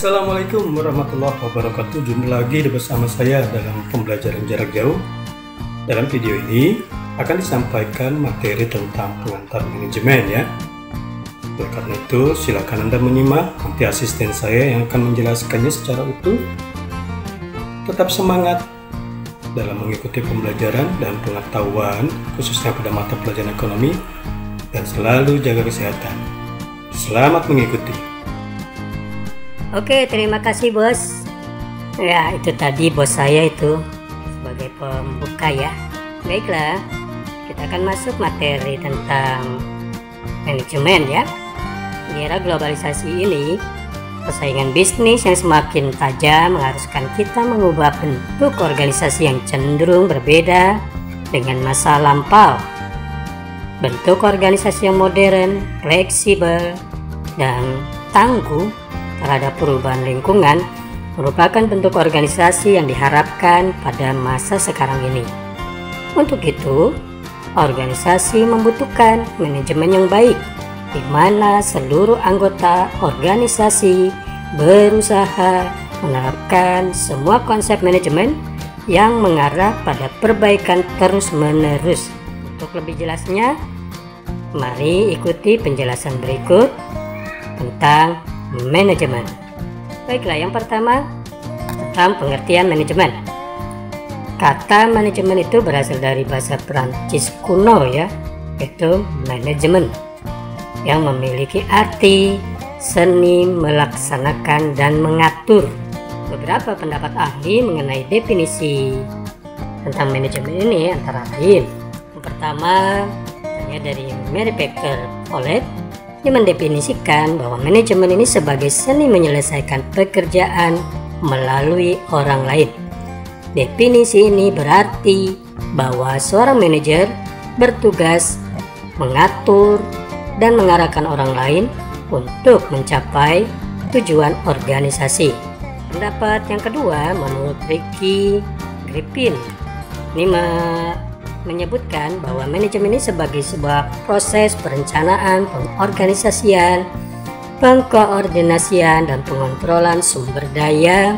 Assalamualaikum warahmatullahi wabarakatuh. Jumpa lagi bersama saya dalam pembelajaran jarak jauh. Dalam video ini akan disampaikan materi tentang pengantar manajemen ya. Oleh karena itu silakan Anda menyimak, nanti asisten saya yang akan menjelaskannya secara utuh. Tetap semangat dalam mengikuti pembelajaran dan pengetahuan khususnya pada mata pelajaran ekonomi, dan selalu jaga kesehatan. Selamat mengikuti. Oke, terima kasih bos. Ya, itu tadi bos saya itu sebagai pembuka ya. Baiklah, kita akan masuk materi tentang manajemen ya. Di era globalisasi ini, persaingan bisnis yang semakin tajam mengharuskan kita mengubah bentuk organisasi yang cenderung berbeda dengan masa lampau. Bentuk organisasi yang modern, fleksibel, dan tangguh terhadap perubahan lingkungan merupakan bentuk organisasi yang diharapkan pada masa sekarang ini. Untuk itu, organisasi membutuhkan manajemen yang baik, di mana seluruh anggota organisasi berusaha menerapkan semua konsep manajemen yang mengarah pada perbaikan terus-menerus. Untuk lebih jelasnya, mari ikuti penjelasan berikut tentang manajemen. Baiklah, yang pertama tentang pengertian manajemen. Kata manajemen itu berasal dari bahasa Prancis kuno ya, yaitu manajemen, yang memiliki arti seni melaksanakan dan mengatur. Beberapa pendapat ahli mengenai definisi tentang manajemen ini antara lain, yang pertama dari Mary Baker Collett, yang mendefinisikan bahwa manajemen ini sebagai seni menyelesaikan pekerjaan melalui orang lain. Definisi ini berarti bahwa seorang manajer bertugas mengatur dan mengarahkan orang lain untuk mencapai tujuan organisasi. Pendapat yang kedua menurut Ricky Griffin, ini menyebutkan bahwa manajemen ini sebagai sebuah proses perencanaan, pengorganisasian, pengkoordinasian, dan pengontrolan sumber daya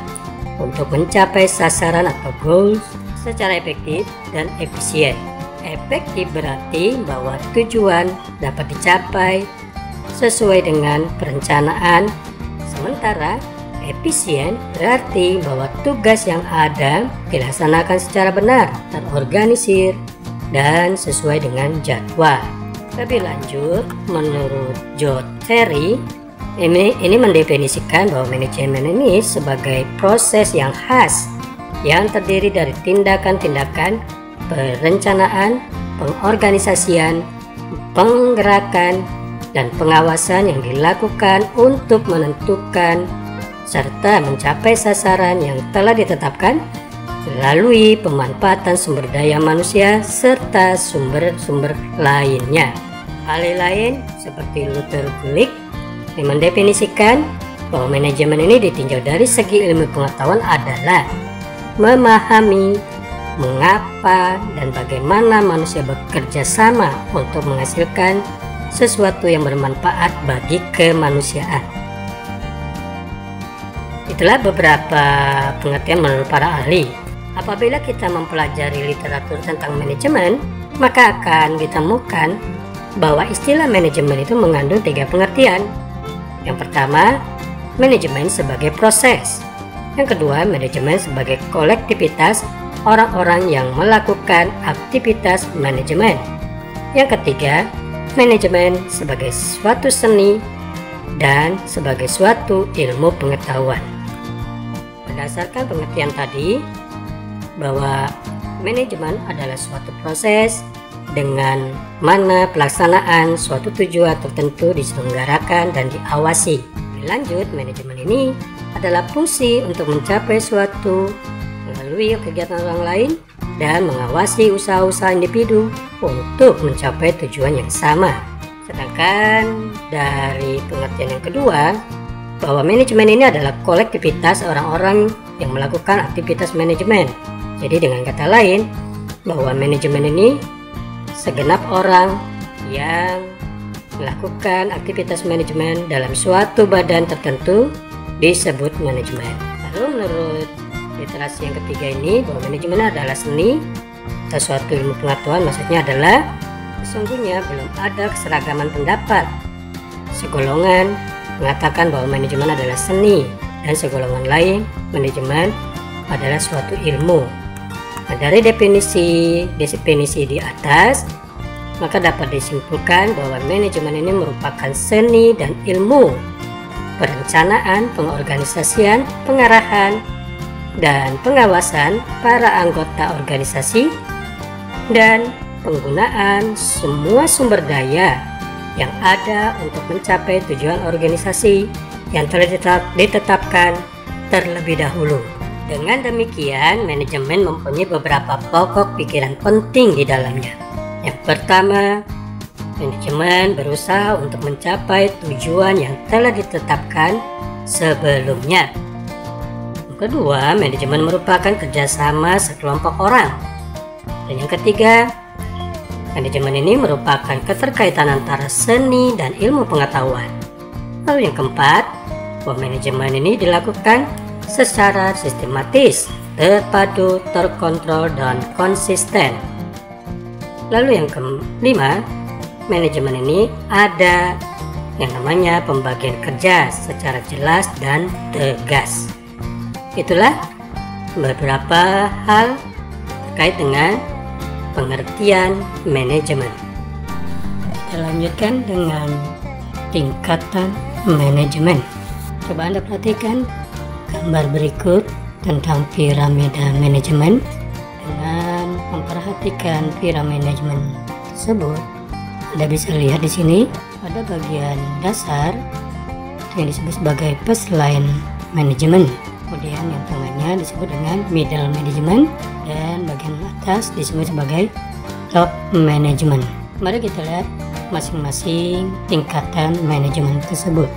untuk mencapai sasaran atau goals secara efektif dan efisien. Efektif berarti bahwa tujuan dapat dicapai sesuai dengan perencanaan, sementara efisien berarti bahwa tugas yang ada dilaksanakan secara benar, terorganisir, dan sesuai dengan jadwal. Lebih lanjut, menurut Joe Terry, ini mendefinisikan bahwa manajemen ini sebagai proses yang khas yang terdiri dari tindakan-tindakan perencanaan, pengorganisasian, penggerakan, dan pengawasan yang dilakukan untuk menentukan serta mencapai sasaran yang telah ditetapkan melalui pemanfaatan sumber daya manusia serta sumber-sumber lainnya. Hal lain seperti Luther Gulick yang mendefinisikan bahwa manajemen ini ditinjau dari segi ilmu pengetahuan adalah memahami mengapa dan bagaimana manusia bekerja sama untuk menghasilkan sesuatu yang bermanfaat bagi kemanusiaan. Itulah beberapa pengertian menurut para ahli. Apabila kita mempelajari literatur tentang manajemen, maka akan ditemukan bahwa istilah manajemen itu mengandung 3 pengertian. Yang pertama, manajemen sebagai proses. Yang kedua, manajemen sebagai kolektivitas orang-orang yang melakukan aktivitas manajemen. Yang ketiga, manajemen sebagai suatu seni dan sebagai suatu ilmu pengetahuan. Berdasarkan pengertian tadi, bahwa manajemen adalah suatu proses dengan mana pelaksanaan suatu tujuan tertentu diselenggarakan dan diawasi. Lanjut, manajemen ini adalah fungsi untuk mencapai suatu melalui kegiatan orang lain dan mengawasi usaha-usaha individu untuk mencapai tujuan yang sama. Sedangkan dari pengertian yang kedua, bahwa manajemen ini adalah kolektivitas orang-orang yang melakukan aktivitas manajemen. Jadi dengan kata lain, bahwa manajemen ini segenap orang yang melakukan aktivitas manajemen dalam suatu badan tertentu disebut manajemen. Lalu menurut literasi yang ketiga ini, bahwa manajemen adalah seni atau suatu ilmu pengetahuan, maksudnya adalah sesungguhnya belum ada keseragaman pendapat. Segolongan mengatakan bahwa manajemen adalah seni dan segolongan lain manajemen adalah suatu ilmu. Nah, dari definisi di atas, maka dapat disimpulkan bahwa manajemen ini merupakan seni dan ilmu perencanaan, pengorganisasian, pengarahan, dan pengawasan para anggota organisasi dan penggunaan semua sumber daya yang ada untuk mencapai tujuan organisasi yang telah ditetapkan terlebih dahulu. Dengan demikian, manajemen mempunyai beberapa pokok pikiran penting di dalamnya. Yang pertama, manajemen berusaha untuk mencapai tujuan yang telah ditetapkan sebelumnya. Yang kedua, manajemen merupakan kerjasama sekelompok orang. Dan yang ketiga, manajemen ini merupakan keterkaitan antara seni dan ilmu pengetahuan. Lalu yang keempat, bahwa manajemen ini dilakukan secara sistematis, terpadu, terkontrol, dan konsisten. Lalu yang kelima, manajemen ini ada yang namanya pembagian kerja secara jelas dan tegas. Itulah beberapa hal terkait dengan pengertian manajemen. Kita lanjutkan dengan tingkatan manajemen. Coba Anda perhatikan gambar berikut tentang piramida manajemen. Dengan memperhatikan piramida manajemen tersebut, Anda bisa lihat di sini ada bagian dasar yang disebut sebagai baseline management. Kemudian yang tengahnya disebut dengan middle management dan bagian atas disebut sebagai top management. Mari kita lihat masing-masing tingkatan manajemen tersebut.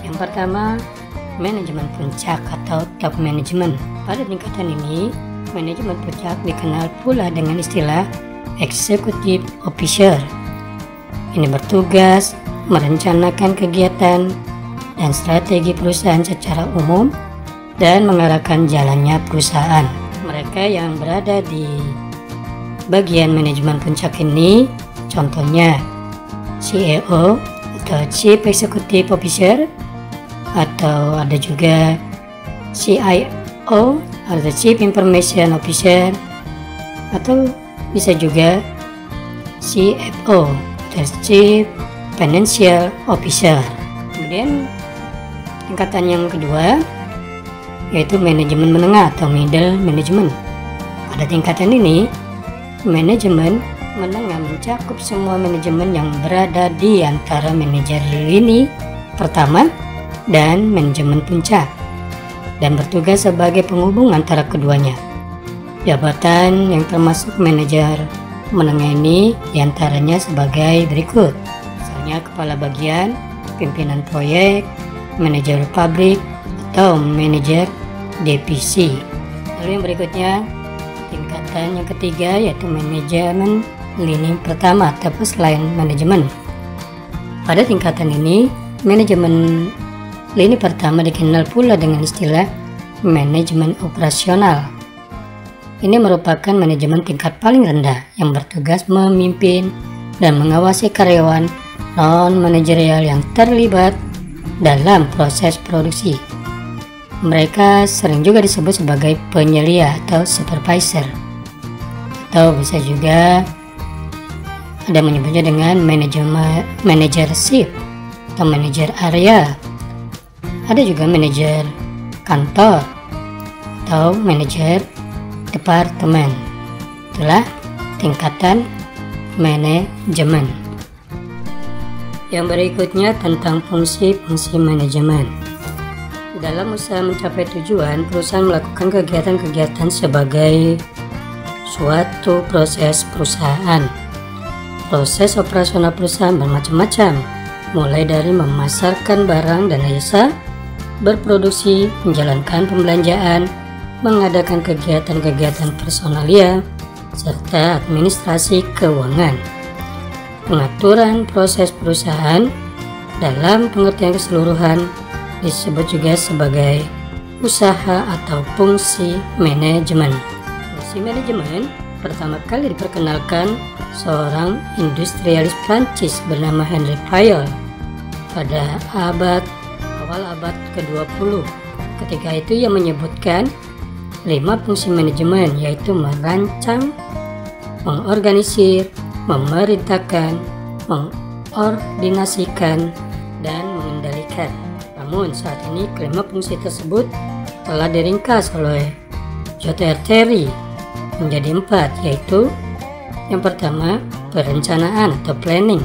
Yang pertama, manajemen puncak atau top management. Pada tingkatan ini, manajemen puncak dikenal pula dengan istilah executive officer. Ini bertugas merencanakan kegiatan dan strategi perusahaan secara umum dan mengarahkan jalannya perusahaan. Mereka yang berada di bagian manajemen puncak ini, contohnya CEO atau Chief Executive Officer, atau ada juga CIO atau Chief Information Officer, atau bisa juga CFO atau Chief Financial Officer. Kemudian tingkatan yang kedua yaitu manajemen menengah atau middle management. Pada tingkatan ini, manajemen menengah mencakup semua manajemen yang berada di antara manajer lini pertama dan manajemen puncak, dan bertugas sebagai penghubung antara keduanya. Jabatan yang termasuk manajer menengah ini diantaranya sebagai berikut, misalnya kepala bagian, pimpinan proyek, manajer pabrik, atau manajer divisi. Lalu yang berikutnya, tingkatan yang ketiga yaitu manajemen lini pertama atau baseline management. Pada tingkatan ini, manajemen lini pertama dikenal pula dengan istilah manajemen operasional. Ini merupakan manajemen tingkat paling rendah yang bertugas memimpin dan mengawasi karyawan non-manajerial yang terlibat dalam proses produksi. Mereka sering juga disebut sebagai penyelia atau supervisor, atau bisa juga ada menyebutnya dengan manajer shift atau manajer area. Ada juga manajer kantor atau manajer departemen. Itulah tingkatan manajemen. Yang berikutnya tentang fungsi-fungsi manajemen. Dalam usaha mencapai tujuan, perusahaan melakukan kegiatan-kegiatan sebagai suatu proses perusahaan. Proses operasional perusahaan bermacam-macam, mulai dari memasarkan barang dan jasa, berproduksi, menjalankan pembelanjaan, mengadakan kegiatan-kegiatan personalia, serta administrasi keuangan. Pengaturan proses perusahaan dalam pengertian keseluruhan disebut juga sebagai usaha atau fungsi manajemen. Fungsi manajemen pertama kali diperkenalkan seorang industrialis Prancis bernama Henri Fayol pada awal abad ke-20. Ketika itu ia menyebutkan 5 fungsi manajemen, yaitu merancang, mengorganisir, memerintahkan, mengordinasikan, dan mengendalikan. Namun saat ini kelima fungsi tersebut telah diringkas oleh J.R. Terry menjadi 4, yaitu yang pertama perencanaan atau planning.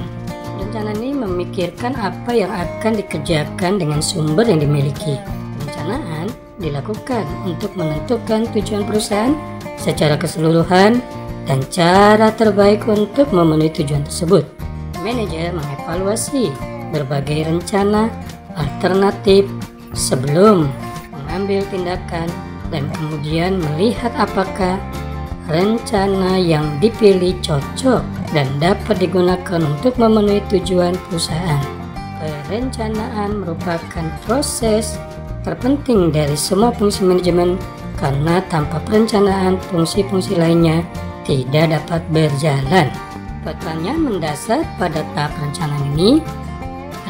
Perencanaan ini memikirkan apa yang akan dikerjakan dengan sumber yang dimiliki. Perencanaan dilakukan untuk menentukan tujuan perusahaan secara keseluruhan dan cara terbaik untuk memenuhi tujuan tersebut. Manajer mengevaluasi berbagai rencana alternatif sebelum mengambil tindakan dan kemudian melihat apakah rencana yang dipilih cocok dan dapat digunakan untuk memenuhi tujuan perusahaan. Perencanaan merupakan proses terpenting dari semua fungsi manajemen karena tanpa perencanaan fungsi-fungsi lainnya tidak dapat berjalan. Pertanyaan mendasar pada tahap perencanaan ini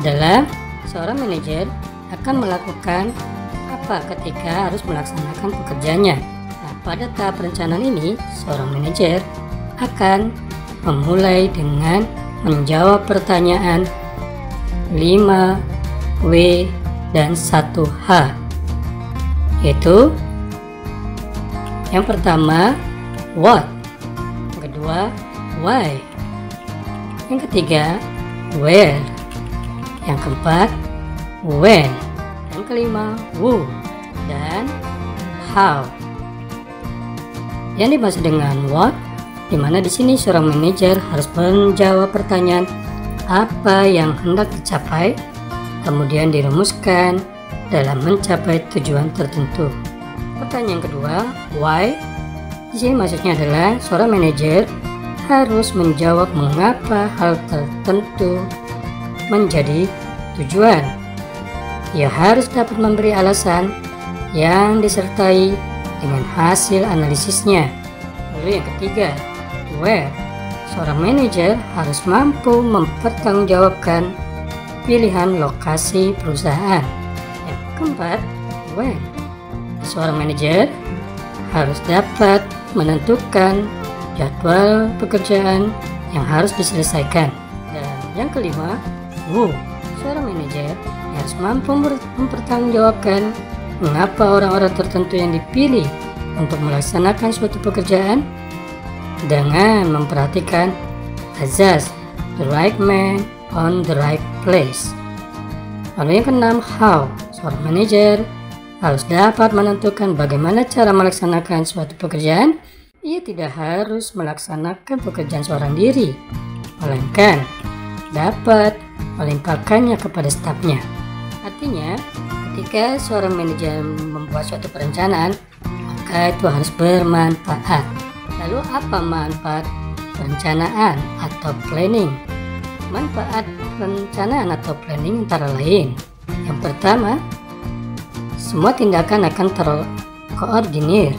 adalah seorang manajer akan melakukan apa ketika harus melaksanakan pekerjaannya. Nah, pada tahap perencanaan ini, seorang manajer akan memulai dengan menjawab pertanyaan 5W dan 1H, yaitu yang pertama what, yang kedua why, yang ketiga where, yang keempat when, yang kelima who, dan how. Yang dimaksud dengan what, dimana di sini seorang manajer harus menjawab pertanyaan apa yang hendak dicapai, kemudian dirumuskan dalam mencapai tujuan tertentu. Pertanyaan kedua, why? Di sini maksudnya adalah seorang manajer harus menjawab mengapa hal tertentu menjadi tujuan. Ia harus dapat memberi alasan yang disertai dengan hasil analisisnya. Lalu yang ketiga, where? Seorang manajer harus mampu mempertanggungjawabkan pilihan lokasi perusahaan. Yang keempat, when? Seorang manajer harus dapat menentukan jadwal pekerjaan yang harus diselesaikan. Dan yang kelima, who? Seorang manajer harus mampu mempertanggungjawabkan mengapa orang-orang tertentu yang dipilih untuk melaksanakan suatu pekerjaan dengan memperhatikan azas the right man on the right place. Lalu yang keenam, how? Seorang manajer harus dapat menentukan bagaimana cara melaksanakan suatu pekerjaan. Ia tidak harus melaksanakan pekerjaan seorang diri, melainkan dapat melimpahkannya kepada stafnya. Artinya, ketika seorang manajer membuat suatu perencanaan, maka itu harus bermanfaat. Lalu apa manfaat perencanaan atau planning? Manfaat perencanaan atau planning antara lain, yang pertama, semua tindakan akan terkoordinir.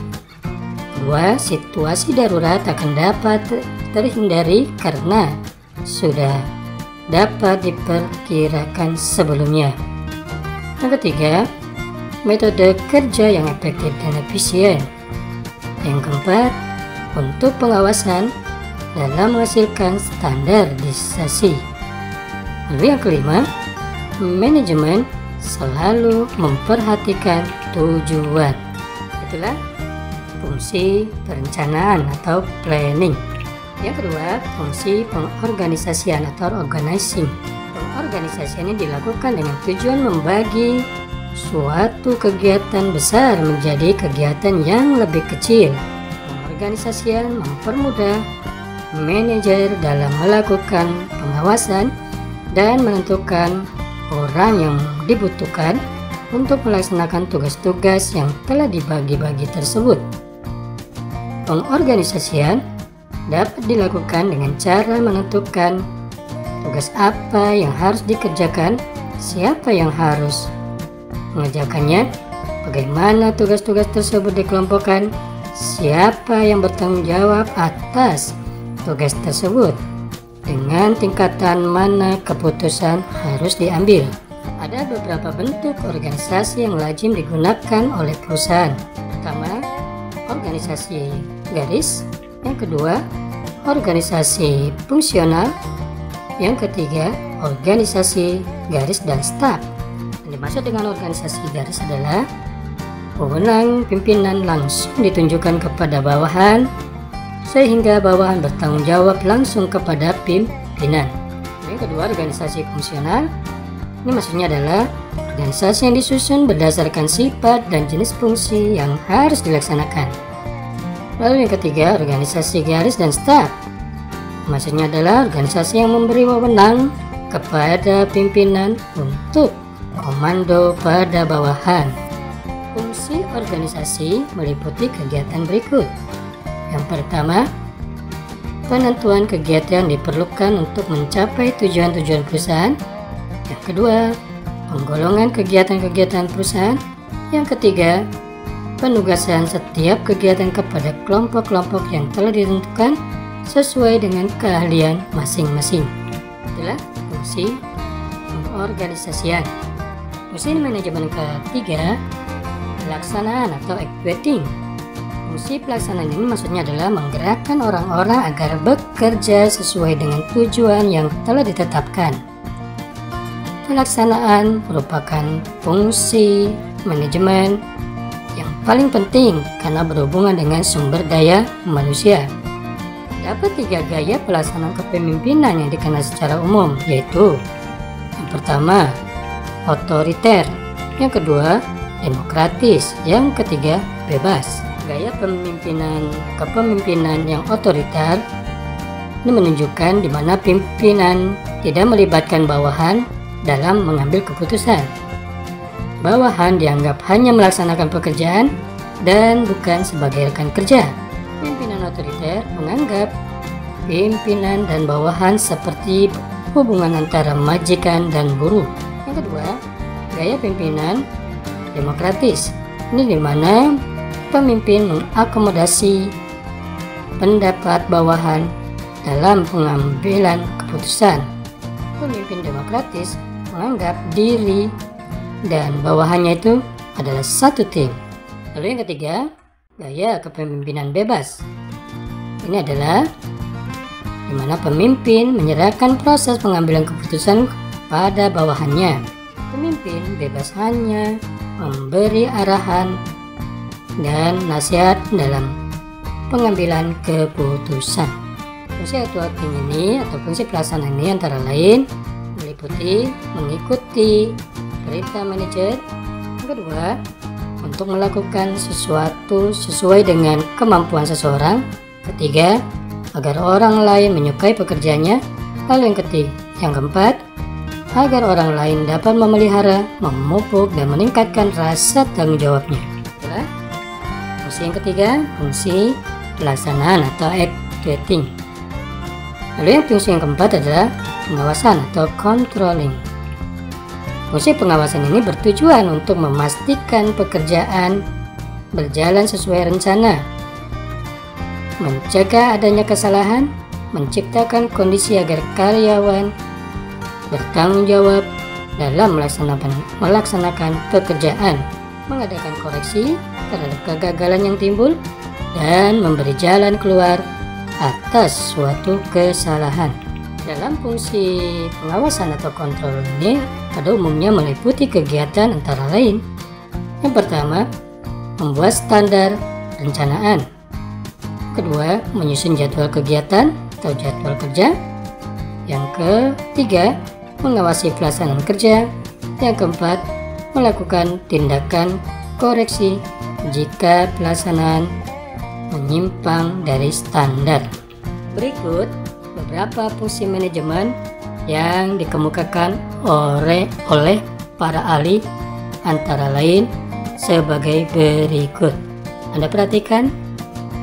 Kedua, situasi darurat akan dapat terhindari karena sudah dapat diperkirakan sebelumnya. Yang ketiga, metode kerja yang efektif dan efisien. Yang keempat, untuk pengawasan dalam menghasilkan standarisasi. Lalu yang kelima, manajemen selalu memperhatikan tujuan. Itulah fungsi perencanaan atau planning. Yang kedua, fungsi pengorganisasian atau organizing. Pengorganisasian ini dilakukan dengan tujuan membagi suatu kegiatan besar menjadi kegiatan yang lebih kecil. Pengorganisasian mempermudah manajer dalam melakukan pengawasan dan menentukan orang yang dibutuhkan untuk melaksanakan tugas-tugas yang telah dibagi-bagi tersebut. Pengorganisasian dapat dilakukan dengan cara menentukan tugas apa yang harus dikerjakan, siapa yang harus mengerjakannya, bagaimana tugas-tugas tersebut dikelompokkan, siapa yang bertanggung jawab atas tugas tersebut, dengan tingkatan mana keputusan harus diambil. Ada beberapa bentuk organisasi yang lazim digunakan oleh perusahaan. Pertama, organisasi garis. Yang kedua, organisasi fungsional. Yang ketiga, organisasi garis dan staf. Yang dimaksud dengan organisasi garis adalah wewenang pimpinan langsung ditunjukkan kepada bawahan, sehingga bawahan bertanggung jawab langsung kepada pimpinan. Yang kedua, organisasi fungsional. Ini maksudnya adalah organisasi yang disusun berdasarkan sifat dan jenis fungsi yang harus dilaksanakan. Lalu yang ketiga, organisasi garis dan staf. Maksudnya adalah organisasi yang memberi wewenang kepada pimpinan untuk komando pada bawahan. Fungsi organisasi meliputi kegiatan berikut. Yang pertama, penentuan kegiatan diperlukan untuk mencapai tujuan-tujuan perusahaan. Yang kedua, penggolongan kegiatan-kegiatan perusahaan. Yang ketiga, penugasan setiap kegiatan kepada kelompok-kelompok yang telah ditentukan sesuai dengan keahlian masing-masing. Itulah fungsi pengorganisasian. Fungsi manajemen ketiga, pelaksanaan atau executing. Fungsi pelaksanaan ini maksudnya adalah menggerakkan orang-orang agar bekerja sesuai dengan tujuan yang telah ditetapkan. Pelaksanaan merupakan fungsi manajemen yang paling penting karena berhubungan dengan sumber daya manusia. Dapat 3 gaya pelaksanaan kepemimpinan yang dikenal secara umum, yaitu yang pertama, otoriter, yang kedua, demokratis, yang ketiga, bebas. Gaya kepemimpinan yang otoriter ini menunjukkan di mana pimpinan tidak melibatkan bawahan dalam mengambil keputusan. Bawahan dianggap hanya melaksanakan pekerjaan dan bukan sebagai rekan kerja. Pimpinan otoriter menganggap pimpinan dan bawahan seperti hubungan antara majikan dan buruh. Yang kedua, gaya pimpinan demokratis. Ini di mana pemimpin mengakomodasi pendapat bawahan dalam pengambilan keputusan. Pemimpin demokratis menganggap diri dan bawahannya itu adalah satu tim. Lalu yang ketiga, gaya kepemimpinan bebas. Ini adalah di mana pemimpin menyerahkan proses pengambilan keputusan pada bawahannya. Pemimpin bebas hanya memberi arahan dan nasihat dalam pengambilan keputusan. Fungsi executing ini atau fungsi pelaksana ini antara lain meliputi mengikuti perintah manajer. Yang kedua, untuk melakukan sesuatu sesuai dengan kemampuan seseorang. Ketiga, agar orang lain menyukai pekerjaannya. Lalu yang keempat, agar orang lain dapat memelihara, memupuk, dan meningkatkan rasa tanggung jawabnya. Itulah fungsi yang ketiga, fungsi pelaksanaan atau executing. Lalu yang fungsi yang keempat adalah pengawasan atau controlling. Fungsi pengawasan ini bertujuan untuk memastikan pekerjaan berjalan sesuai rencana, mencegah adanya kesalahan, menciptakan kondisi agar karyawan bertanggung jawab dalam melaksanakan pekerjaan, mengadakan koreksi terhadap kegagalan yang timbul, dan memberi jalan keluar atas suatu kesalahan. Dalam fungsi pengawasan atau kontrol ini pada umumnya meliputi kegiatan antara lain. Yang pertama, membuat standar perencanaan. Kedua, menyusun jadwal kegiatan atau jadwal kerja. Yang ketiga, mengawasi pelaksanaan kerja. Yang keempat, melakukan tindakan koreksi jika pelaksanaan menyimpang dari standar. Berikut beberapa fungsi manajemen yang dikemukakan oleh para ahli, antara lain sebagai berikut. Anda perhatikan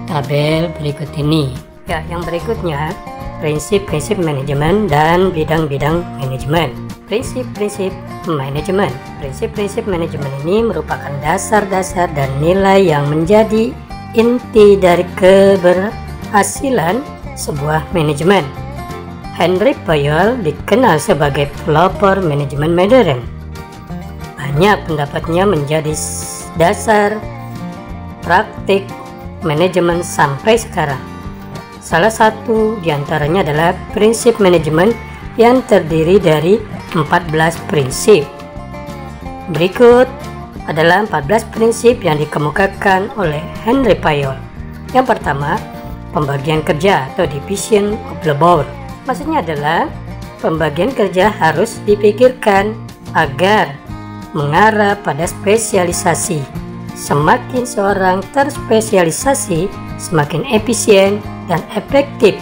tabel berikut ini. Ya, yang berikutnya prinsip-prinsip manajemen dan bidang-bidang manajemen. prinsip-prinsip manajemen. Prinsip-prinsip manajemen ini merupakan dasar-dasar dan nilai yang menjadi inti dari keberhasilan sebuah manajemen. Henry Fayol dikenal sebagai pelopor manajemen modern. Banyak pendapatnya menjadi dasar praktik manajemen sampai sekarang. Salah satu diantaranya adalah prinsip manajemen yang terdiri dari 14 prinsip. Berikut adalah 14 prinsip yang dikemukakan oleh Henry Fayol. Yang pertama, pembagian kerja atau division of labor. Maksudnya adalah pembagian kerja harus dipikirkan agar mengarah pada spesialisasi. Semakin seorang terspesialisasi, semakin efisien dan efektif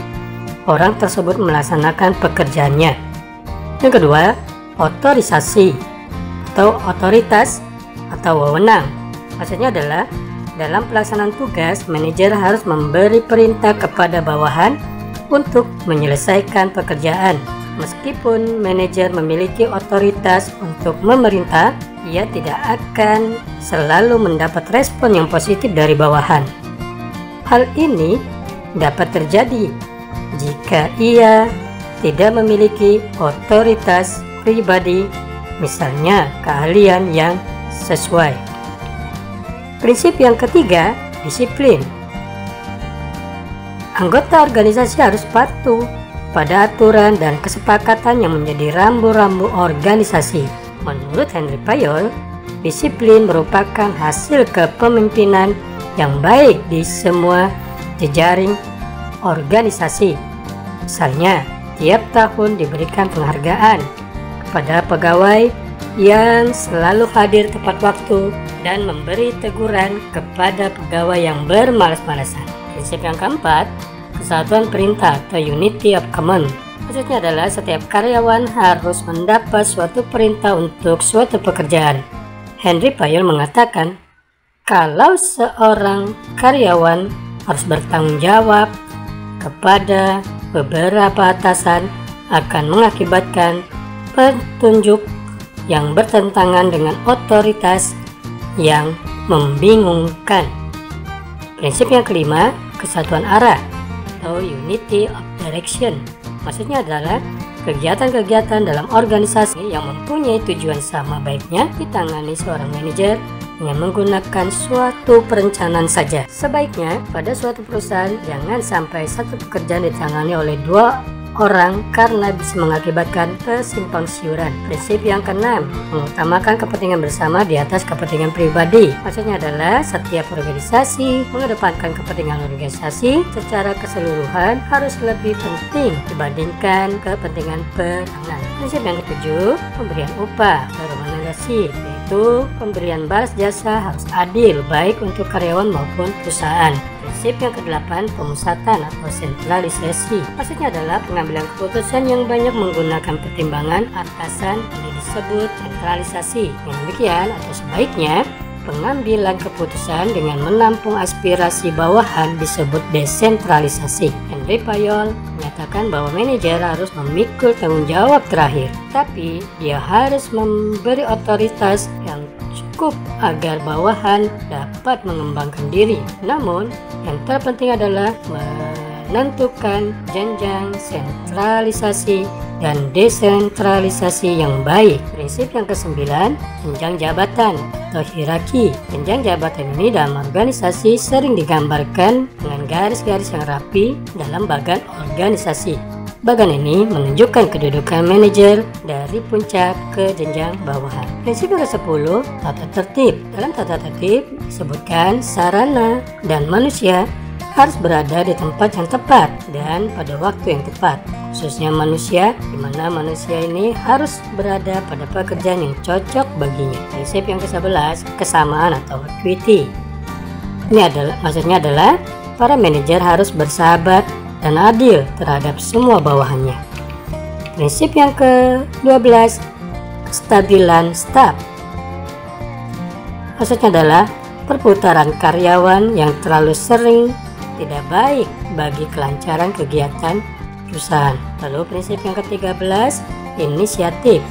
orang tersebut melaksanakan pekerjaannya. Yang kedua, otorisasi atau otoritas atau wewenang. Maksudnya adalah dalam pelaksanaan tugas, manajer harus memberi perintah kepada bawahan untuk menyelesaikan pekerjaan. Meskipun manajer memiliki otoritas untuk memerintah, ia tidak akan selalu mendapat respon yang positif dari bawahan. Hal ini dapat terjadi jika ia tidak memiliki otoritas pribadi, misalnya keahlian yang sesuai. Prinsip yang ketiga, disiplin. Anggota organisasi harus patuh pada aturan dan kesepakatan yang menjadi rambu-rambu organisasi. Menurut Henry Fayol, disiplin merupakan hasil kepemimpinan yang baik di semua jejaring organisasi. Misalnya, tiap tahun diberikan penghargaan kepada pegawai yang selalu hadir tepat waktu dan memberi teguran kepada pegawai yang bermalas-malasan. Prinsip yang keempat, kesatuan perintah atau unity of command. Maksudnya adalah setiap karyawan harus mendapat suatu perintah untuk suatu pekerjaan. Henry Fayol mengatakan, kalau seorang karyawan harus bertanggung jawab kepada beberapa atasan akan mengakibatkan petunjuk yang bertentangan dengan otoritas yang membingungkan. Prinsip yang kelima, kesatuan arah atau unity of direction. Maksudnya adalah kegiatan-kegiatan dalam organisasi yang mempunyai tujuan sama baiknya ditangani seorang manajer dengan menggunakan suatu perencanaan saja. Sebaiknya pada suatu perusahaan jangan sampai satu pekerjaan ditangani oleh dua orang karena bisa mengakibatkan kesimpang siuran. Prinsip yang keenam, mengutamakan kepentingan bersama di atas kepentingan pribadi. Maksudnya adalah setiap organisasi mengedepankan kepentingan organisasi secara keseluruhan harus lebih penting dibandingkan kepentingan perorangan. Prinsip yang ketujuh, pemberian upah atau remunerasi, yaitu pemberian balas jasa harus adil baik untuk karyawan maupun perusahaan. Prinsip yang kedelapan, pemusatan atau sentralisasi. Maksudnya adalah pengambilan keputusan yang banyak menggunakan pertimbangan atasan, ini disebut sentralisasi. Yang demikian atau sebaiknya pengambilan keputusan dengan menampung aspirasi bawahan disebut desentralisasi. Henry Fayol menyatakan bahwa manajer harus memikul tanggung jawab terakhir, tapi dia harus memberi otoritas yang cukup agar bawahan dapat mengembangkan diri. Namun, yang terpenting adalah menentukan jenjang sentralisasi dan desentralisasi yang baik. Prinsip yang kesembilan, jenjang jabatan atau hierarki. Jenjang jabatan ini dalam organisasi sering digambarkan dengan garis-garis yang rapi dalam bagan organisasi. Bagan ini menunjukkan kedudukan manajer dari puncak ke jenjang bawahan. Prinsip yang ke-10, tata tertib. Dalam tata tertib disebutkan sarana dan manusia harus berada di tempat yang tepat dan pada waktu yang tepat. Khususnya manusia, di mana manusia ini harus berada pada pekerjaan yang cocok baginya. Prinsip yang ke-11, kesamaan atau equity. Ini maksudnya adalah para manajer harus bersahabat dan adil terhadap semua bawahannya. Prinsip yang ke-12, kestabilan staf. Maksudnya adalah perputaran karyawan yang terlalu sering tidak baik bagi kelancaran kegiatan perusahaan. Lalu prinsip yang ke-13, inisiatif.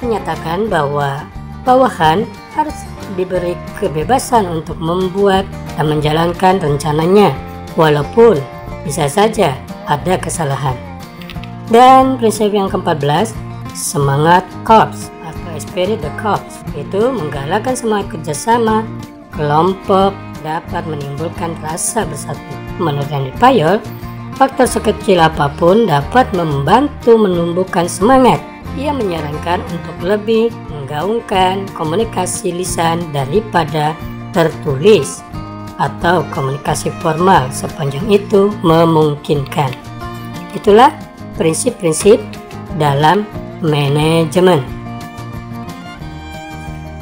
menyatakan bahwa bawahan harus diberi kebebasan untuk membuat dan menjalankan rencananya, walaupun bisa saja ada kesalahan. Dan prinsip yang ke-14, semangat korps atau spirit the corps, itu menggalakkan semangat kerjasama kelompok dapat menimbulkan rasa bersatu. Menurut Andy Payor, faktor sekecil apapun dapat membantu menumbuhkan semangat. Ia menyarankan untuk lebih menggaungkan komunikasi lisan daripada tertulis atau komunikasi formal sepanjang itu memungkinkan. Itulah prinsip-prinsip dalam manajemen.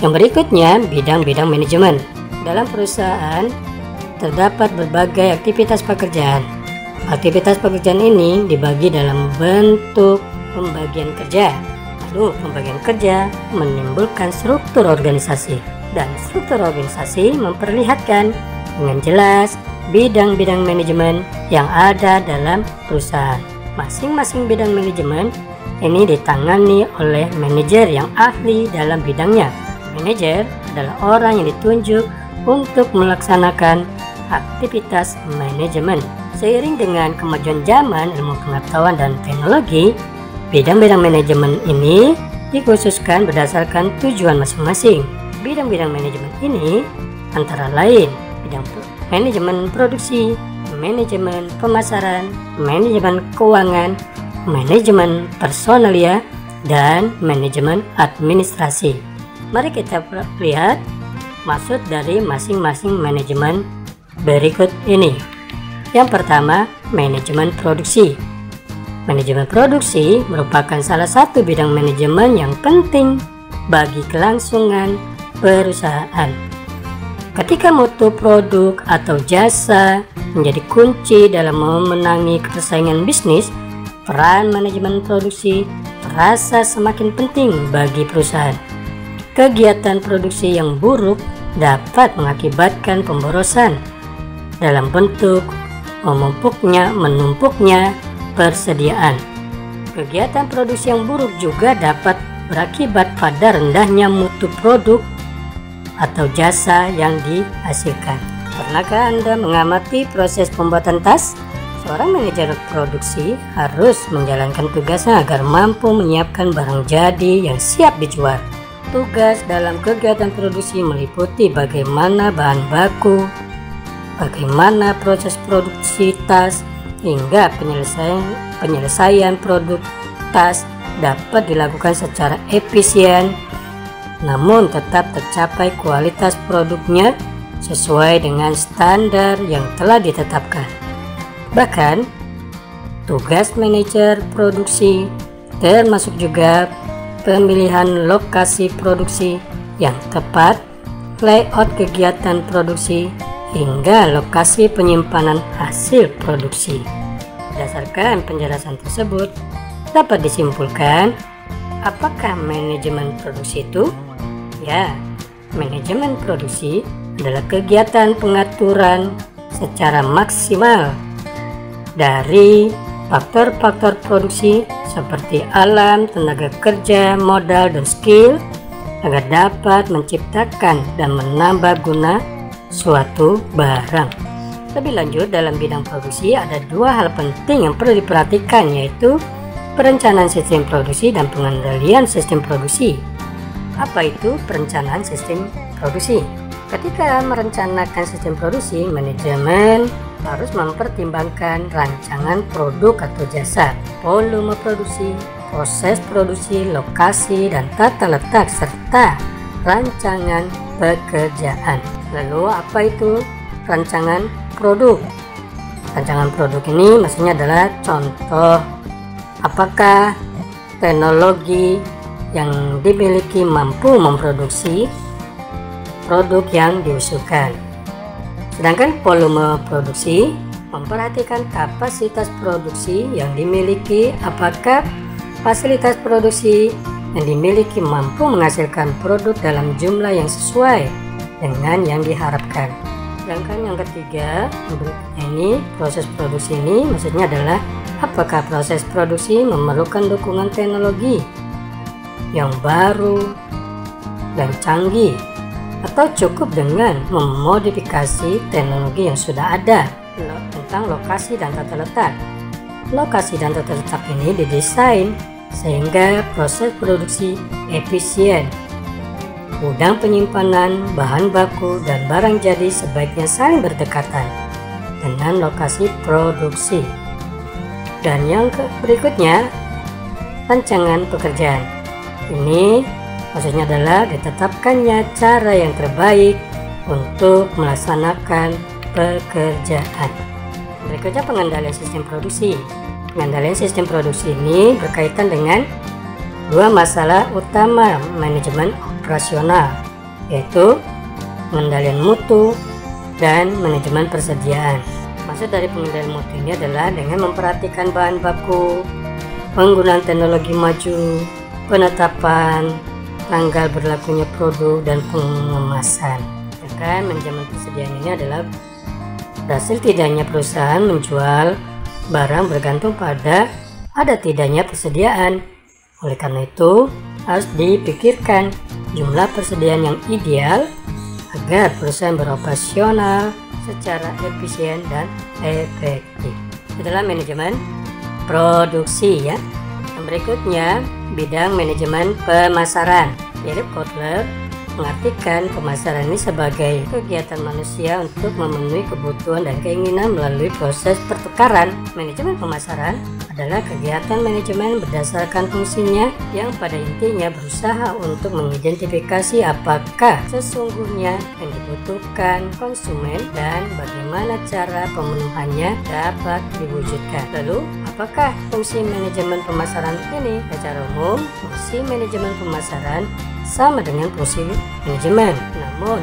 Yang berikutnya, bidang-bidang manajemen. Dalam perusahaan terdapat berbagai aktivitas pekerjaan. Aktivitas pekerjaan ini dibagi dalam bentuk pembagian kerja. Lalu pembagian kerja menimbulkan struktur organisasi, dan struktur organisasi memperlihatkan dengan jelas bidang-bidang manajemen yang ada dalam perusahaan. Masing-masing bidang manajemen ini ditangani oleh manajer yang ahli dalam bidangnya. Manajer adalah orang yang ditunjuk untuk melaksanakan aktivitas manajemen. Seiring dengan kemajuan zaman ilmu pengetahuan dan teknologi, bidang-bidang manajemen ini dikhususkan berdasarkan tujuan masing-masing. Bidang-bidang manajemen ini antara lain bidang manajemen produksi, manajemen pemasaran, manajemen keuangan, manajemen personalia, dan manajemen administrasi. Mari kita lihat maksud dari masing-masing manajemen berikut ini. Yang pertama, manajemen produksi. Manajemen produksi merupakan salah satu bidang manajemen yang penting bagi kelangsungan perusahaan. Ketika mutu produk atau jasa menjadi kunci dalam memenangi persaingan bisnis, peran manajemen produksi terasa semakin penting bagi perusahaan. Kegiatan produksi yang buruk dapat mengakibatkan pemborosan dalam bentuk menumpuknya persediaan. Kegiatan produksi yang buruk juga dapat berakibat pada rendahnya mutu produk atau jasa yang dihasilkan. Pernahkah Anda mengamati proses pembuatan tas? Seorang manajer produksi harus menjalankan tugasnya agar mampu menyiapkan barang jadi yang siap dijual. Tugas dalam kegiatan produksi meliputi bagaimana bahan baku, bagaimana proses produksi tas, hingga penyelesaian produk tas dapat dilakukan secara efisien, namun tetap tercapai kualitas produknya sesuai dengan standar yang telah ditetapkan. Bahkan, tugas manajer produksi termasuk juga pemilihan lokasi produksi yang tepat, layout kegiatan produksi, hingga lokasi penyimpanan hasil produksi. Berdasarkan penjelasan tersebut, dapat disimpulkan apakah manajemen produksi itu? Ya, manajemen produksi adalah kegiatan pengaturan secara maksimal dari faktor-faktor produksi seperti alam, tenaga kerja, modal, dan skill agar dapat menciptakan dan menambah guna suatu barang. Lebih lanjut, dalam bidang produksi ada dua hal penting yang perlu diperhatikan, yaitu perencanaan sistem produksi dan pengendalian sistem produksi. Apa itu perencanaan sistem produksi? Ketika merencanakan sistem produksi, manajemen harus mempertimbangkan rancangan produk atau jasa, volume produksi, proses produksi, lokasi, dan tata letak, serta rancangan pekerjaan. Lalu apa itu rancangan produk? Rancangan produk ini maksudnya adalah contoh apakah teknologi yang dimiliki mampu memproduksi produk yang diusulkan. Sedangkan volume produksi memperhatikan kapasitas produksi yang dimiliki, apakah fasilitas produksi yang dimiliki mampu menghasilkan produk dalam jumlah yang sesuai dengan yang diharapkan. Sedangkan yang ketiga, ini proses produksi ini maksudnya adalah apakah proses produksi memerlukan dukungan teknologi yang baru dan canggih, atau cukup dengan memodifikasi teknologi yang sudah ada. Tentang lokasi dan tata letak. Lokasi dan tata letak ini didesain sehingga proses produksi efisien. Gudang penyimpanan, bahan baku, dan barang jadi sebaiknya saling berdekatan dengan lokasi produksi. Dan yang berikutnya, rancangan pekerjaan. Ini maksudnya adalah ditetapkannya cara yang terbaik untuk melaksanakan pekerjaan. Berikutnya, pengendalian sistem produksi. Pengendalian sistem produksi ini berkaitan dengan dua masalah utama manajemen operasional, yaitu pengendalian mutu dan manajemen persediaan. Maksud dari pengendalian mutu ini adalah dengan memperhatikan bahan baku, penggunaan teknologi maju, penetapan tanggal berlakunya produk, dan pengemasan. Sedangkan manajemen persediaan ini adalah berhasil tidaknya perusahaan menjual barang bergantung pada ada tidaknya persediaan. Oleh karena itu, harus dipikirkan jumlah persediaan yang ideal agar perusahaan beroperasional secara efisien dan efektif. Itulah manajemen produksi ya. Yang berikutnya, bidang manajemen pemasaran. Philip Kotler mengartikan pemasaran ini sebagai kegiatan manusia untuk memenuhi kebutuhan dan keinginan melalui proses pertukaran. Manajemen pemasaran adalah kegiatan manajemen berdasarkan fungsinya yang pada intinya berusaha untuk mengidentifikasi apakah sesungguhnya yang dibutuhkan konsumen dan bagaimana cara pemenuhannya dapat diwujudkan. Lalu, apakah fungsi manajemen pemasaran ini? Secara umum, fungsi manajemen pemasaran sama dengan fungsi manajemen, namun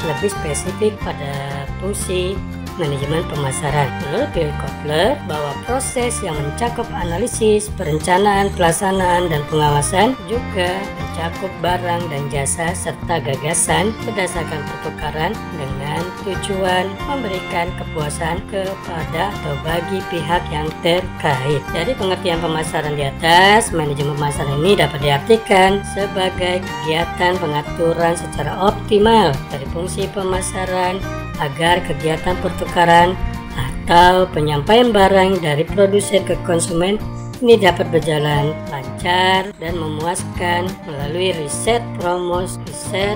lebih spesifik pada fungsi manajemen pemasaran. Menurut Philip Kotler, bahwa proses yang mencakup analisis, perencanaan, pelaksanaan, dan pengawasan juga mencakup barang dan jasa serta gagasan berdasarkan pertukaran dengan tujuan memberikan kepuasan kepada atau bagi pihak yang terkait. Dari pengertian pemasaran di atas, manajemen pemasaran ini dapat diartikan sebagai kegiatan pengaturan secara optimal dari fungsi pemasaran agar kegiatan pertukaran atau penyampaian barang dari produsen ke konsumen ini dapat berjalan lancar dan memuaskan melalui riset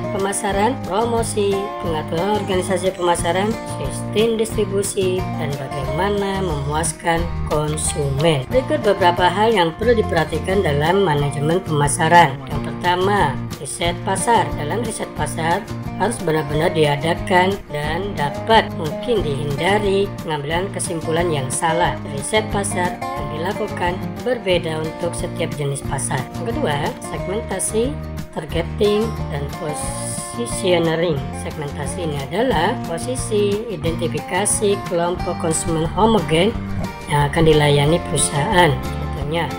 pemasaran, promosi, pengaturan organisasi pemasaran, sistem distribusi, dan bagaimana memuaskan konsumen. Berikut beberapa hal yang perlu diperhatikan dalam manajemen pemasaran. Yang pertama, riset pasar. Dalam riset pasar harus benar-benar diadakan dan dapat mungkin dihindari pengambilan kesimpulan yang salah. Riset pasar yang dilakukan berbeda untuk setiap jenis pasar. Yang kedua, segmentasi, targeting, dan positioning. Segmentasi ini adalah posisi identifikasi kelompok konsumen homogen yang akan dilayani perusahaan. Contohnya,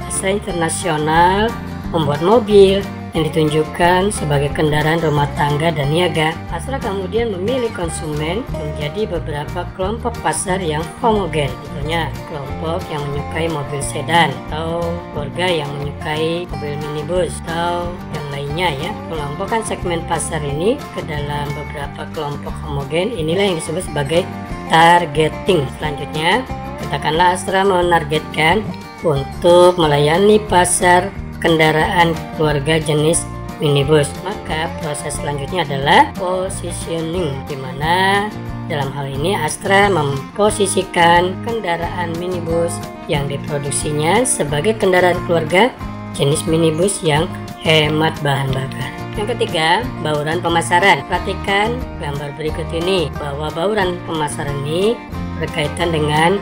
Astra Internasional membuat mobil yang ditunjukkan sebagai kendaraan rumah tangga dan niaga. Astra kemudian memilih konsumen menjadi beberapa kelompok pasar yang homogen. Contohnya, kelompok yang menyukai mobil sedan, atau keluarga yang menyukai mobil minibus, atau yang lainnya ya. Kelompokan segmen pasar ini ke dalam beberapa kelompok homogen inilah yang disebut sebagai targeting. Selanjutnya, katakanlah Astra menargetkan untuk melayani pasar kendaraan keluarga jenis minibus, maka proses selanjutnya adalah positioning, di mana dalam hal ini Astra memposisikan kendaraan minibus yang diproduksinya sebagai kendaraan keluarga jenis minibus yang hemat bahan bakar. Yang ketiga, bauran pemasaran. Perhatikan gambar berikut ini, bahwa bauran pemasaran ini berkaitan dengan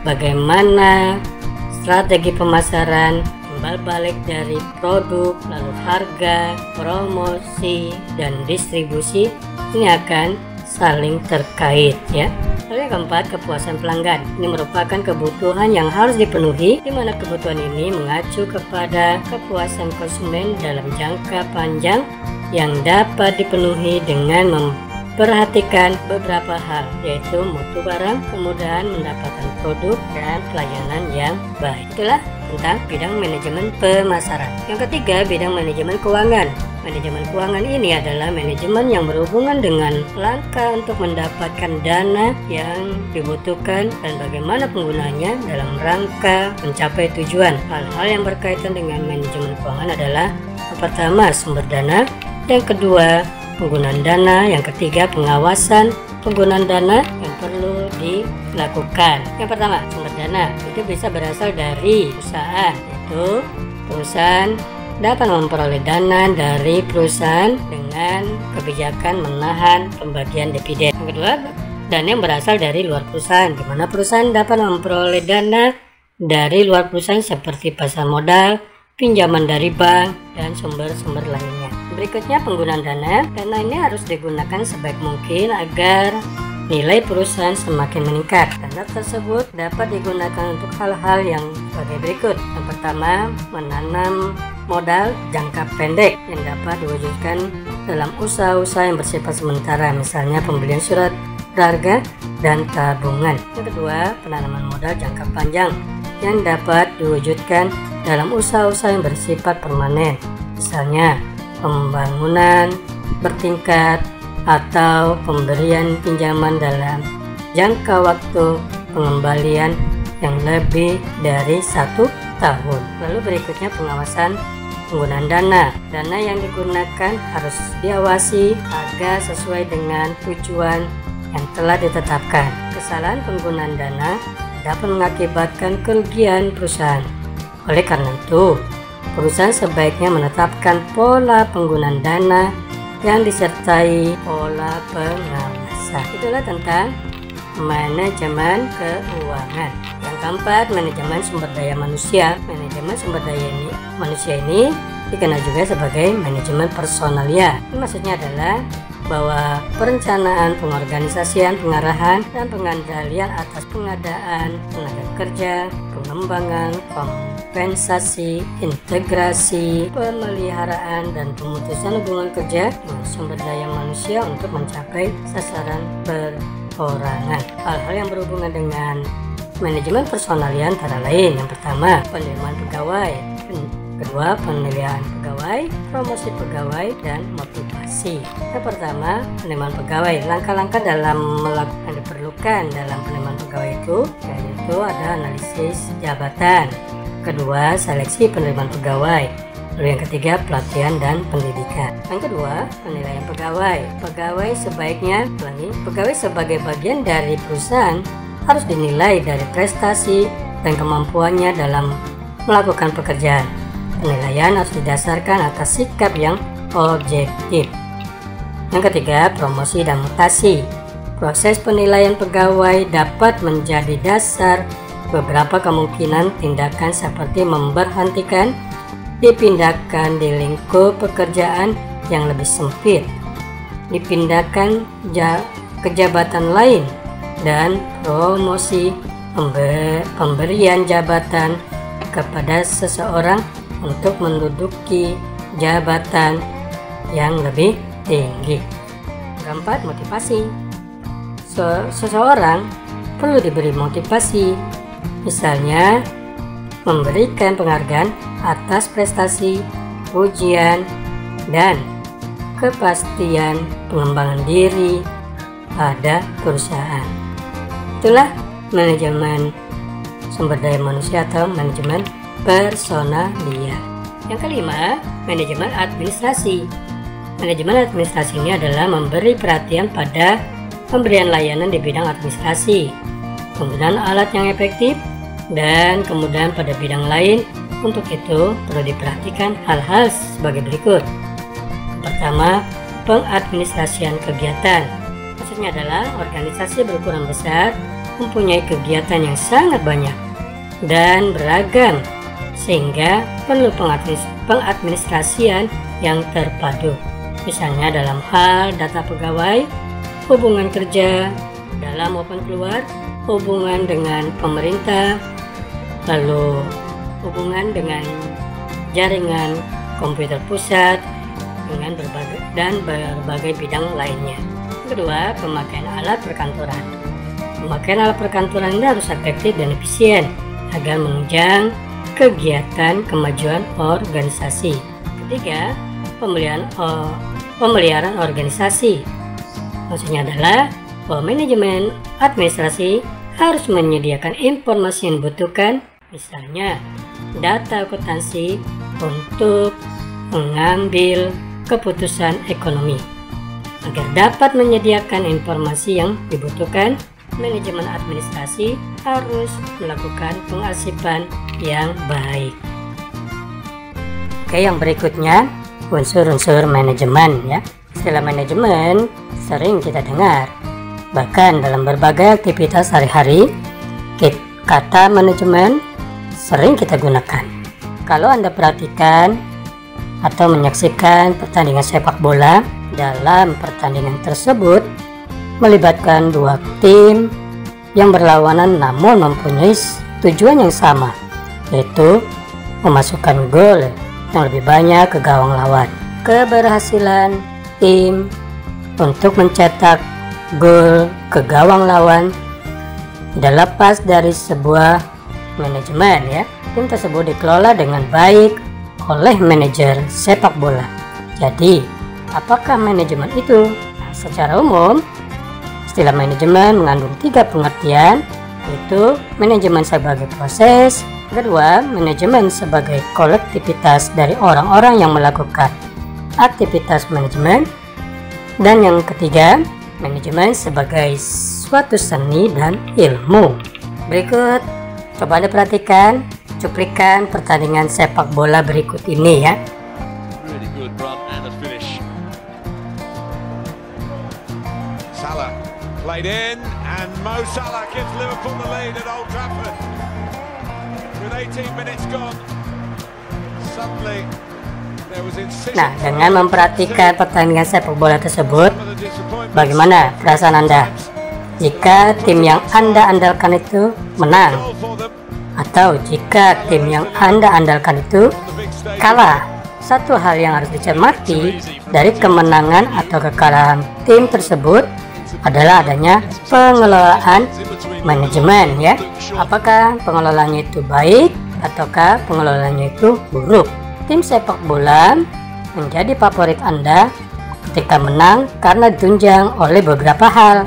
bagaimana strategi pemasaran, timbal balik dari produk, lalu harga, promosi, dan distribusi ini akan saling terkait ya. Lalu yang keempat, kepuasan pelanggan. Ini merupakan kebutuhan yang harus dipenuhi, di mana kebutuhan ini mengacu kepada kepuasan konsumen dalam jangka panjang yang dapat dipenuhi dengan memperhatikan beberapa hal, yaitu mutu barang, kemudahan mendapatkan produk, dan pelayanan yang baik. Itulah tentang bidang manajemen pemasaran. Yang ketiga, bidang manajemen keuangan. Manajemen keuangan ini adalah manajemen yang berhubungan dengan langkah untuk mendapatkan dana yang dibutuhkan dan bagaimana penggunaannya dalam rangka mencapai tujuan. Hal-hal yang berkaitan dengan manajemen keuangan adalah yang pertama, sumber dana, yang kedua, penggunaan dana, yang ketiga, pengawasan penggunaan dana yang perlu dilakukan. Yang pertama, sumber dana itu bisa berasal dari perusahaan, yaitu perusahaan dapat memperoleh dana dari perusahaan dengan kebijakan menahan pembagian dividen. Yang kedua, dana yang berasal dari luar perusahaan, di mana perusahaan dapat memperoleh dana dari luar perusahaan seperti pasar modal, pinjaman dari bank, dan sumber-sumber lainnya. Berikutnya, penggunaan dana. Dana ini harus digunakan sebaik mungkin agar nilai perusahaan semakin meningkat. Dana tersebut dapat digunakan untuk hal-hal yang sebagai berikut. Yang pertama, menanam modal jangka pendek yang dapat diwujudkan dalam usaha-usaha yang bersifat sementara, misalnya pembelian surat berharga dan tabungan. Yang kedua, penanaman modal jangka panjang yang dapat diwujudkan dalam usaha-usaha yang bersifat permanen, misalnya pembangunan bertingkat atau pemberian pinjaman dalam jangka waktu pengembalian yang lebih dari 1 tahun. Lalu berikutnya, pengawasan penggunaan dana. Dana yang digunakan harus diawasi agar sesuai dengan tujuan yang telah ditetapkan. Kesalahan penggunaan dana dapat mengakibatkan kerugian perusahaan. Oleh karena itu, perusahaan sebaiknya menetapkan pola penggunaan dana yang disertai pola pengawasan. Itulah tentang manajemen keuangan. Yang keempat, manajemen sumber daya manusia. Manajemen sumber daya manusia ini dikenal juga sebagai manajemen personalia. Maksudnya adalah bahwa perencanaan, pengorganisasian, pengarahan, dan pengendalian atas pengadaan tenaga kerja, pengembangan, kompensasi, integrasi, pemeliharaan, dan pemutusan hubungan kerja dengan sumber daya manusia untuk mencapai sasaran perorangan. Hal-hal yang berhubungan dengan manajemen personalia antara lain: yang pertama, penerimaan pegawai, kedua, penilaian pegawai, promosi pegawai, dan motivasi. Yang pertama, penerimaan pegawai. Langkah-langkah dalam yang diperlukan dalam penerimaan pegawai itu yaitu ada analisis jabatan, kedua, seleksi penerimaan pegawai, lalu yang ketiga, pelatihan dan pendidikan. Yang kedua, penilaian pegawai. Pegawai sebagai bagian dari perusahaan harus dinilai dari prestasi dan kemampuannya dalam melakukan pekerjaan. Penilaian harus didasarkan atas sikap yang objektif. Yang ketiga, promosi dan mutasi. Proses penilaian pegawai dapat menjadi dasar beberapa kemungkinan tindakan seperti memberhentikan, dipindahkan di lingkup pekerjaan yang lebih sempit, dipindahkan ke jabatan lain, dan promosi pemberian jabatan kepada seseorang untuk menduduki jabatan yang lebih tinggi. Keempat, motivasi. Seseorang perlu diberi motivasi, misalnya memberikan penghargaan atas prestasi, pujian, dan kepastian pengembangan diri pada perusahaan. Itulah manajemen sumber daya manusia atau manajemen personalia. Yang kelima, manajemen administrasi. Manajemen administrasi ini adalah memberi perhatian pada pemberian layanan di bidang administrasi, penggunaan alat yang efektif, dan kemudahan pada bidang lain. Untuk itu perlu diperhatikan hal-hal sebagai berikut. Yang pertama, pengadministrasian kegiatan. Maksudnya adalah organisasi berukuran besar mempunyai kegiatan yang sangat banyak dan beragam, sehingga perlu pengadministrasian yang terpadu. Misalnya dalam hal data pegawai, hubungan kerja dalam maupun keluar, hubungan dengan pemerintah, lalu hubungan dengan jaringan komputer pusat dengan berbagai bidang lainnya. Kedua, pemakaian alat perkantoran. Pemakaian alat perkantoran ini harus efektif dan efisien agar menunjang kegiatan kemajuan organisasi. Ketiga, pemeliharaan organisasi. Maksudnya adalah bahwa manajemen administrasi harus menyediakan informasi yang dibutuhkan, misalnya data akuntansi untuk mengambil keputusan ekonomi. Agar dapat menyediakan informasi yang dibutuhkan, manajemen administrasi harus melakukan pengarsipan yang baik. Oke, yang berikutnya unsur-unsur manajemen ya. Istilah manajemen sering kita dengar, bahkan dalam berbagai aktivitas sehari-hari kata manajemen sering kita gunakan. Kalau Anda perhatikan atau menyaksikan pertandingan sepak bola, dalam pertandingan tersebut melibatkan dua tim yang berlawanan namun mempunyai tujuan yang sama, yaitu memasukkan gol yang lebih banyak ke gawang lawan. Keberhasilan tim untuk mencetak gol ke gawang lawan tidak lepas dari sebuah manajemen ya. Tim tersebut dikelola dengan baik oleh manajer sepak bola. Jadi, apakah manajemen itu? Nah, secara umum, istilah manajemen mengandung 3 pengertian, yaitu manajemen sebagai proses, kedua, manajemen sebagai kolektivitas dari orang-orang yang melakukan aktivitas manajemen, dan yang ketiga, manajemen sebagai suatu seni dan ilmu. Berikut, coba Anda perhatikan cuplikan pertandingan sepak bola berikut ini ya. Really good run and a finish. Salah played in and Mo Salah gives Liverpool the lead at Old Trafford. With 18 minutes gone, suddenly there was incision. Nah, dengan memperhatikan pertandingan sepak bola tersebut, bagaimana perasaan Anda jika tim yang Anda andalkan itu menang? Atau jika tim yang Anda andalkan itu kalah? Satu hal yang harus dicermati dari kemenangan atau kekalahan tim tersebut adalah adanya pengelolaan manajemen ya. Apakah pengelolaannya itu baik ataukah pengelolaannya itu buruk? Tim sepak bola menjadi favorit Anda ketika menang karena ditunjang oleh beberapa hal,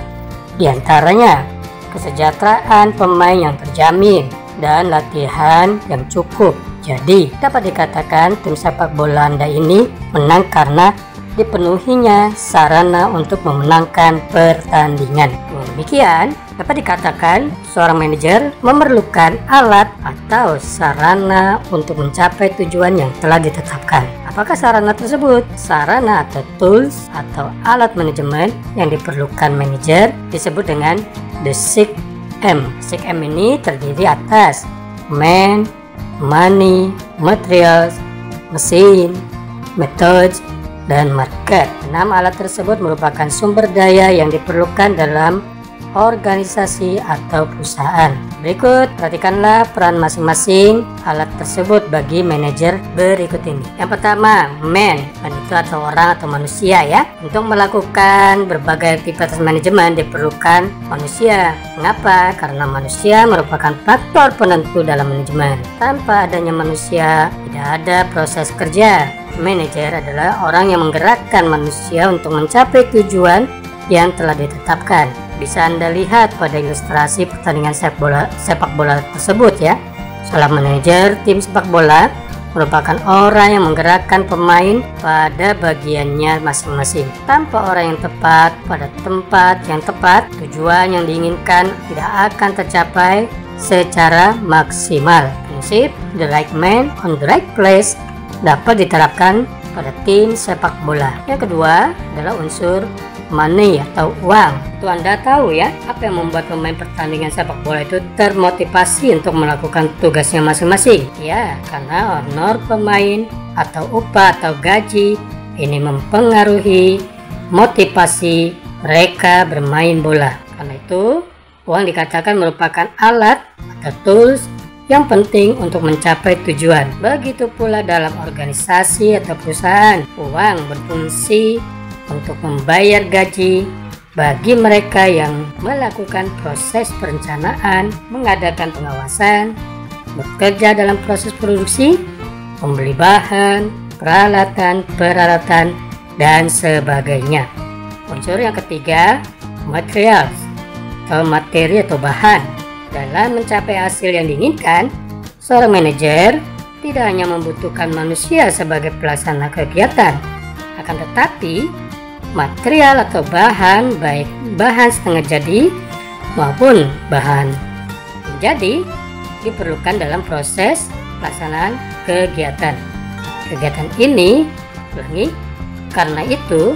di antaranya kesejahteraan pemain yang terjamin dan latihan yang cukup. Jadi dapat dikatakan tim sepak bola Anda ini menang karena dipenuhinya sarana untuk memenangkan pertandingan. Dengan demikian dapat dikatakan seorang manajer memerlukan alat atau sarana untuk mencapai tujuan yang telah ditetapkan. Apakah sarana tersebut? Sarana atau tools atau alat manajemen yang diperlukan manajer disebut dengan the 6M. 6M ini terdiri atas man, money, materials, mesin, methods, dan market. 6 alat tersebut merupakan sumber daya yang diperlukan dalam organisasi atau perusahaan. Berikut, perhatikanlah peran masing-masing alat tersebut bagi manajer berikut ini. Yang pertama, man itu atau orang atau manusia ya. Untuk melakukan berbagai aktivitas manajemen diperlukan manusia. Mengapa? Karena manusia merupakan faktor penentu dalam manajemen. Tanpa adanya manusia, tidak ada proses kerja. Manajer adalah orang yang menggerakkan manusia untuk mencapai tujuan yang telah ditetapkan. Bisa Anda lihat pada ilustrasi pertandingan sepak bola tersebut ya. Seorang manajer tim sepak bola merupakan orang yang menggerakkan pemain pada bagiannya masing-masing. Tanpa orang yang tepat pada tempat yang tepat, tujuan yang diinginkan tidak akan tercapai secara maksimal. Prinsip the right man on the right place dapat diterapkan pada tim sepak bola. Yang kedua adalah unsur money atau uang. Itu Anda tahu ya, apa yang membuat pemain pertandingan sepak bola itu termotivasi untuk melakukan tugasnya masing-masing? Ya, karena honor pemain atau upah atau gaji ini mempengaruhi motivasi mereka bermain bola. Karena itu, uang dikatakan merupakan alat atau tools yang penting untuk mencapai tujuan. Begitu pula dalam organisasi atau perusahaan, uang berfungsi untuk membayar gaji bagi mereka yang melakukan proses perencanaan, mengadakan pengawasan, bekerja dalam proses produksi, membeli bahan, peralatan, dan sebagainya. Unsur yang ketiga, materials atau materi atau bahan. Dalam mencapai hasil yang diinginkan, seorang manajer tidak hanya membutuhkan manusia sebagai pelaksana kegiatan, akan tetapi material atau bahan, baik bahan setengah jadi maupun bahan jadi, diperlukan dalam proses pelaksanaan kegiatan. Kegiatan ini, karena itu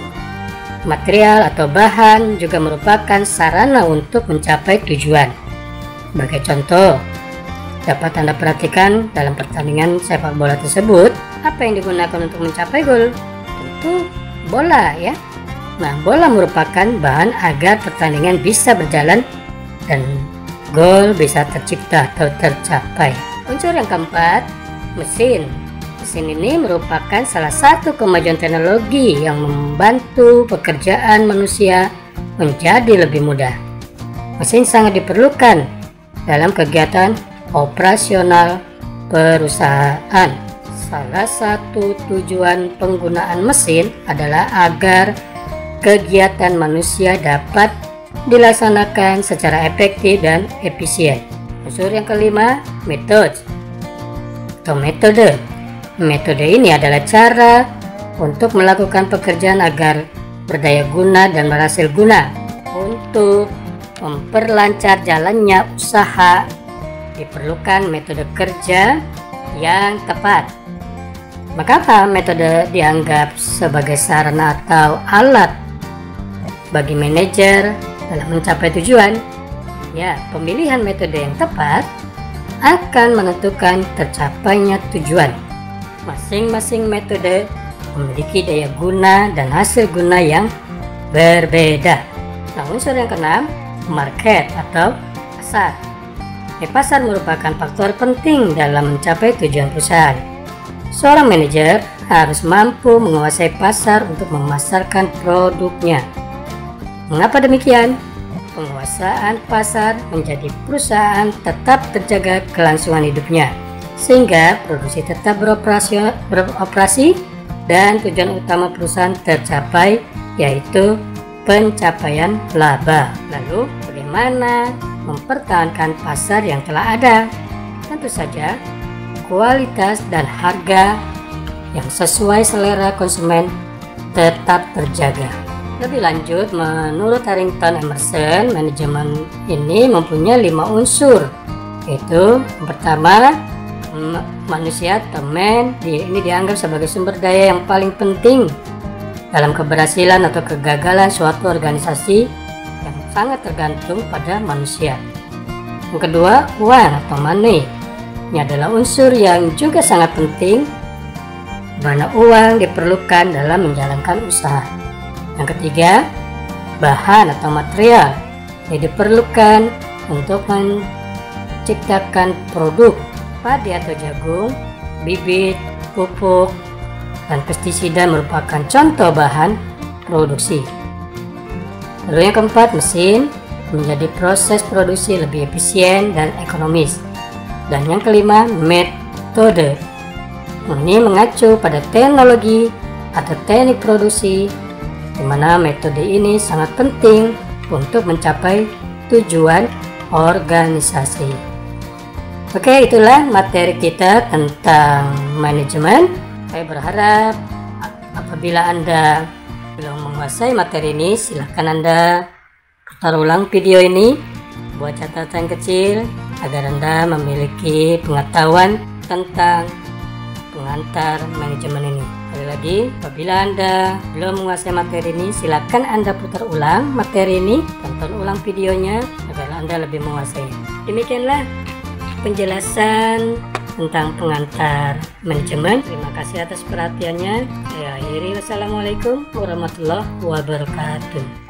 material atau bahan juga merupakan sarana untuk mencapai tujuan. Sebagai contoh, dapat Anda perhatikan dalam pertandingan sepak bola tersebut, apa yang digunakan untuk mencapai gol? Tentu bola, ya. Nah, bola merupakan bahan agar pertandingan bisa berjalan dan gol bisa tercipta atau tercapai. Unsur yang keempat, mesin. Mesin ini merupakan salah satu kemajuan teknologi yang membantu pekerjaan manusia menjadi lebih mudah. Mesin sangat diperlukan dalam kegiatan operasional perusahaan. Salah satu tujuan penggunaan mesin adalah agar kegiatan manusia dapat dilaksanakan secara efektif dan efisien. Unsur yang kelima, metode atau metode. Metode ini adalah cara untuk melakukan pekerjaan agar berdaya guna dan berhasil guna. Untuk memperlancar jalannya usaha, diperlukan metode kerja yang tepat. Maka apa metode dianggap sebagai sarana atau alat bagi manajer dalam mencapai tujuan? Ya, pemilihan metode yang tepat akan menentukan tercapainya tujuan. Masing-masing metode memiliki daya guna dan hasil guna yang berbeda. Nah, unsur yang keenam, market atau pasar. Pasar merupakan faktor penting dalam mencapai tujuan perusahaan. Seorang manajer harus mampu menguasai pasar untuk memasarkan produknya. Mengapa demikian? Penguasaan pasar menjadi perusahaan tetap terjaga kelangsungan hidupnya, sehingga produksi tetap beroperasi dan tujuan utama perusahaan tercapai, yaitu pencapaian laba. Lalu, bagaimana mempertahankan pasar yang telah ada? Tentu saja, kualitas dan harga yang sesuai selera konsumen tetap terjaga. Lebih lanjut, menurut Harrington Emerson, manajemen ini mempunyai 5 unsur, yaitu yang pertama, manusia atau man. Ini dianggap sebagai sumber daya yang paling penting dalam keberhasilan atau kegagalan suatu organisasi yang sangat tergantung pada manusia. Yang kedua, uang atau money. Ini adalah unsur yang juga sangat penting, karena uang diperlukan dalam menjalankan usaha. Yang ketiga, bahan atau material yang diperlukan untuk menciptakan produk. Padi atau jagung, bibit, pupuk, dan pestisida merupakan contoh bahan produksi. Lalu yang keempat, mesin menjadi proses produksi lebih efisien dan ekonomis. Dan yang kelima, metode. Ini mengacu pada teknologi atau teknik produksi, di mana metode ini sangat penting untuk mencapai tujuan organisasi. Oke, itulah materi kita tentang manajemen. Saya berharap apabila Anda belum menguasai materi ini, silahkan Anda putar ulang video ini, buat catatan kecil agar Anda memiliki pengetahuan tentang pengantar manajemen ini. Sekali lagi, apabila Anda belum menguasai materi ini, silakan Anda putar ulang materi ini, tonton ulang videonya agar Anda lebih menguasai. Demikianlah penjelasan tentang pengantar manajemen. Terima kasih atas perhatiannya. Saya akhiri. Wassalamualaikum warahmatullahi wabarakatuh.